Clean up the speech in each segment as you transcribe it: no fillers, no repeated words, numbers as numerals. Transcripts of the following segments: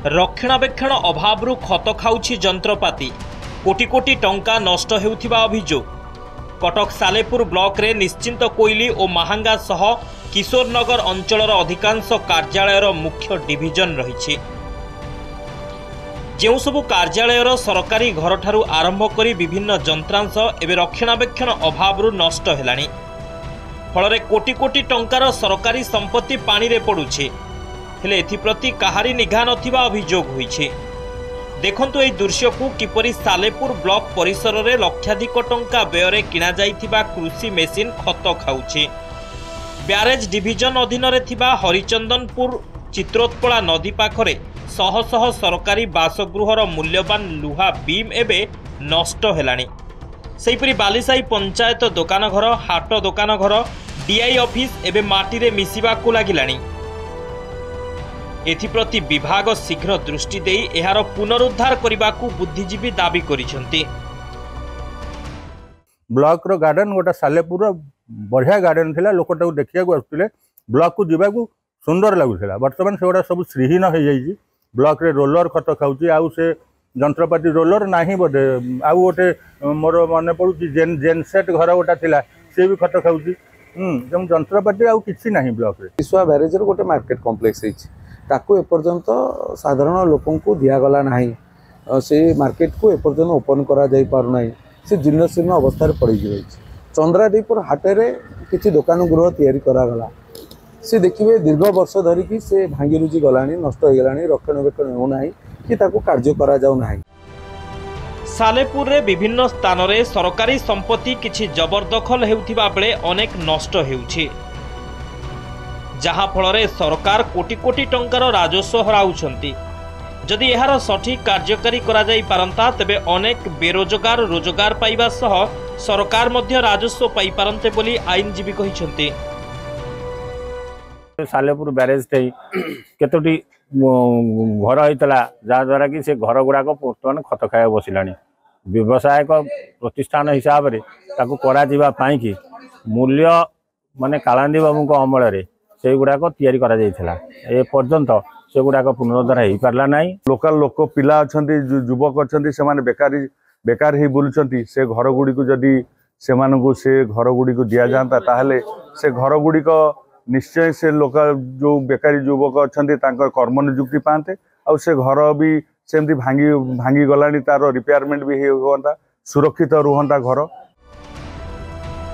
रक्षणाबेक्षण अभाव खत खाउछि जंत्रपाति कोटी कोटी टंका नष्ट हेउथिबा अभियोग। कटक सालेपुर ब्लॉक रे निश्चिंत कोइली और महांगा सह किशोरनगर अंचलर अधिकांश कार्यालयर मुख्य डिविजन रही। जो सबु कार्यालयर सरकारी घर ठारू आरंभ करी विभिन्न जंत्रांश एवं रक्षणाबेक्षण अभाव नष्ट हेलानी। फल कोटी कोटी टंकार सरकारी संपत्ति पानी रे पड़ुछे, हेले एथिप्रति काहारी निघा नथिबा अभियोग होईछे। देखंतु एई दृश्य को किपरि सालेपुर ब्लॉक परिसर रे लक्षाधिक टंका व्यय किना जाइथिबा कृषि मेसिन खत खाउछे। ब्यारेज डिविजन अधीन रे थिबा हरिचंदनपुर चित्रोत्पला नदी पाखरे शह शह सरकारी बासगृहर मूल्यवान लुहा बीम एबे नष्ट हेलानी। सेहिपरि बालिसाई पंचायत दोकान घर, हाट दोकान घर, डीआई ऑफिस एबे माटी रे मिसिबाकू लागिलानी। एथिप्रति विभाग शीघ्र दृष्टि देई एहार पुनरुद्धार करबाकू बुद्धिजीवी दाबी करिसेंती। ब्लॉक रो गार्डन गोटा सालेपुर बढ़िया गार्डन थिला, लोकटा देखिया को आसुले, ब्लॉक को जीवाकू सुंदर लागुला। वर्तमान से गोटा सब श्रीहीन हो जाइए। ब्लॉक रे रोलर खत खाऊची, आउ से जंत्रपाति रोलर नाही बोधे, आउ गोटे मोर मन पड़ुची जेनसेट घर गोटा थिला से भी खत खाऊची। जंत्रपाति आउ किछि नाही ब्लॉक रे। किसुआ ब्यारेज रो गोटे मार्केट कॉम्प्लेक्स है, ताकू एपर्यंत साधारण लोकों को दिगला ना, से मार्केट को एपर्यंत ओपन करा जाई पारु नाही, से जीर्ण शीर्ण अवस्था पड़ जाए। चंद्रादीपुर हाटेरे किसी दुकान गृह तैयारी करागला, से देखिए दीर्घ वर्ष धरिकी से भांगी रुजी गलानी, नष्ट हो गलानी, रक्षणाबेक्षण होना कि ताकू कार्य करा जाऊ नाही। सालेपुर रे विभिन्न स्थान रे सरकारी संपत्ति किछि जबरदखल हेउथिबा बेले अनेक नष्ट हेउछि, जहाँ फल सरकार कोटी कोटी टंकार राजस्व हराउछंती। जदि एहार सठिक कार्यकारी करा जाई पारंता तेबे अनेक बेरोजगार रोजगार पाइबा सह सरकार मध्य राजस्व पाई पारंते बोली आईनजीवी कहिसंती। सालेपुर ब्यारेज केतोटी घर होता जहाँ द्वारा कि से घर गुड़ाक बर्तमान खत खाया बसिलानी। व्यवसायिक प्रतिष्ठान हिसाब से कि मूल्य माने कालांदी बाबू अमल रे से गुड़ाक तैयारी करा जाइथिला, ए पर्यंत से गुड़ाक पुनरुद्धार हो पारला नहीं। लोकल लोक पिला अछंती, युवक अछंती, से माने बेकार ही बुलुचंती। से घर गुड़ी को जदि से मानकु से घर गुड़ी को दिया जाता ताहले से घर गुड़ी को निश्चय से लोक जो बेकारी युवक अछंती तांकर कर्म नियुक्ति पाते, आ से घर भी सेमती भांगी गलानी, तार रिपेयरमेंट भी होता, सुरक्षित रुहंता घर।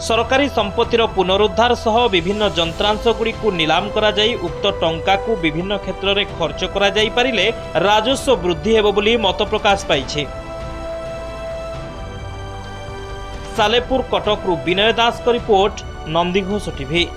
सरकारी संपत्तिर पुनरुद्धार सह विभिन्न जंत्रांश गुड़ी को नीलाम करा जाई उक्त टंका को विभिन्न क्षेत्र में खर्च करा जाई पारिले राजस्व वृद्धि हेबो बोली मत प्रकाश पाइछे। सालेपुर कटक रु विनय दास को रिपोर्ट, नंदीघोष टीवी।